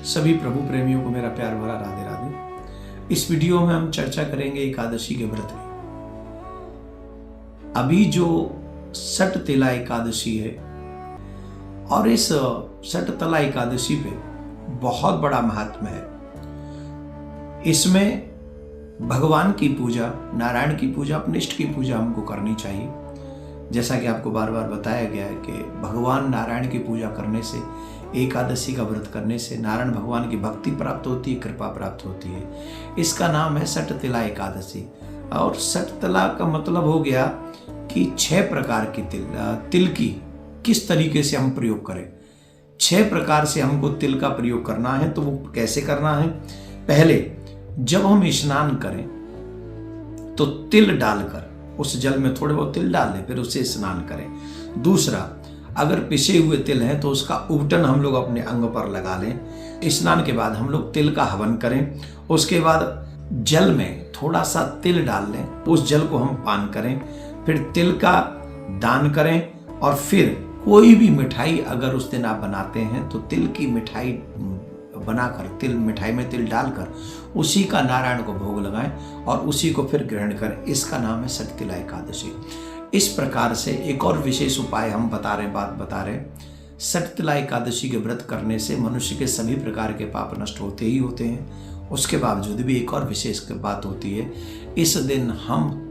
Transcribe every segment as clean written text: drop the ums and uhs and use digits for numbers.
सभी प्रभु प्रेमियों को मेरा प्यार भरा राधे राधे। इस वीडियो में हम चर्चा करेंगे एकादशी के व्रत की। अभी जो सटतिला एकादशी है और इस सटतला एकादशी पे बहुत बड़ा महात्म्य है। इसमें भगवान की पूजा, नारायण की पूजा, अपने इष्ट की पूजा हमको करनी चाहिए। जैसा कि आपको बार बार बताया गया है कि भगवान नारायण की पूजा करने से, एकादशी का व्रत करने से नारायण भगवान की भक्ति प्राप्त होती है, कृपा प्राप्त होती है। इसका नाम है सटतिला एकादशी। और सटतिला का मतलब हो गया कि 6 प्रकार की तिल की किस तरीके से हम प्रयोग करें। 6 प्रकार से हमको तिल का प्रयोग करना है। तो वो कैसे करना है? पहले जब हम स्नान करें तो तिल डालकर उस जल में थोड़े बहुत तिल डाल लें, फिर उससे स्नान करें। दूसरा, अगर पिसे हुए तिल हैं तो उसका उबटन हम लोग अपने अंग पर लगा लें। स्नान के बाद हम लोग तिल का हवन करें। उसके बाद जल में थोड़ा सा तिल डाल लें, उस जल को हम पान करें। फिर तिल का दान करें और फिर कोई भी मिठाई अगर उस दिन आप बनाते हैं तो तिल की मिठाई बनाकर, मिठाई में तिल डालकर उसी का नारायण को भोग लगाएं और उसी को फिर ग्रहण करें। इसका नाम है सटतिला एकादशी। इस प्रकार से एक और विशेष उपाय हम बता रहे। सटतिला एकादशी के व्रत करने से मनुष्य के सभी प्रकार के पाप नष्ट होते ही होते हैं। उसके बावजूद भी एक और विशेष बात होती है। इस दिन हम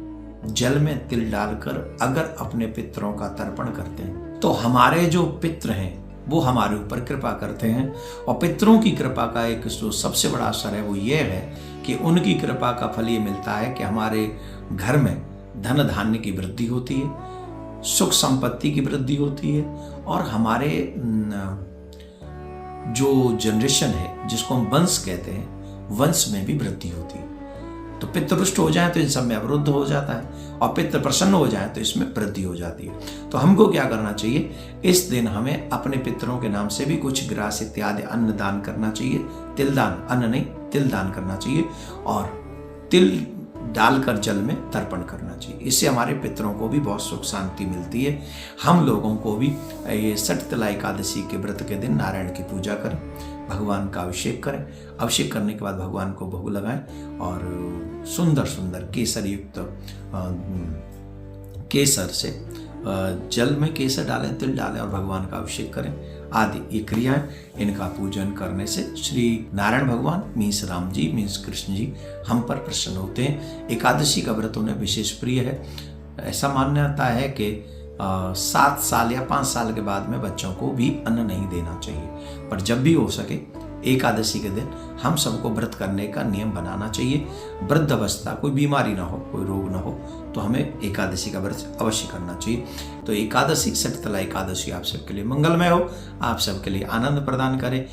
जल में तिल डालकर अगर अपने पितरों का तर्पण करते हैं तो हमारे जो पितृ हैं वो हमारे ऊपर कृपा करते हैं। और पितरों की कृपा का एक जो सबसे बड़ा असर है वो ये है कि उनकी कृपा का फल ये मिलता है कि हमारे घर में धन धान्य की वृद्धि होती है, सुख संपत्ति की वृद्धि होती है और हमारे जो जनरेशन है, जिसको हम वंश कहते हैं, वंश में भी वृद्धि होती है। तो पितृ रुष्ट हो जाए तो इन सब में अवरुद्ध हो जाता है और पितृ प्रसन्न हो जाए तो इसमें वृद्धि हो जाती है। तो हमको क्या करना चाहिए? इस दिन हमें अपने पितरों के नाम से भी कुछ ग्रास इत्यादि अन्न दान करना चाहिए। तिल दान, अन्न नहीं, तिल दान करना चाहिए और तिल डालकर जल में तर्पण करना चाहिए। इससे हमारे पितरों को भी बहुत सुख शांति मिलती है। हम लोगों को भी ये सटतिला एकादशी के व्रत के दिन नारायण की पूजा करें, भगवान का अभिषेक करें। अभिषेक करने के बाद भगवान को भोग लगाएं और सुंदर सुंदर केसर युक्त केसर से जल में केसर डालें, तिल डालें और भगवान का अभिषेक करें आदि ये क्रियाएं। इनका पूजन करने से श्री नारायण भगवान मीन्स राम जी, मीन्स कृष्ण जी हम पर प्रसन्न होते हैं। एकादशी का व्रत उन्हें विशेष प्रिय है। ऐसा मान्यता है कि 7 साल या 5 साल के बाद में बच्चों को भी अन्न नहीं देना चाहिए, पर जब भी हो सके एकादशी के दिन हम सबको व्रत करने का नियम बनाना चाहिए। वृद्ध अवस्था, कोई बीमारी ना हो, कोई रोग ना हो तो हमें एकादशी का व्रत अवश्य करना चाहिए। तो एकादशी, सटतिला एकादशी आप सबके लिए मंगलमय हो, आप सबके लिए आनंद प्रदान करे।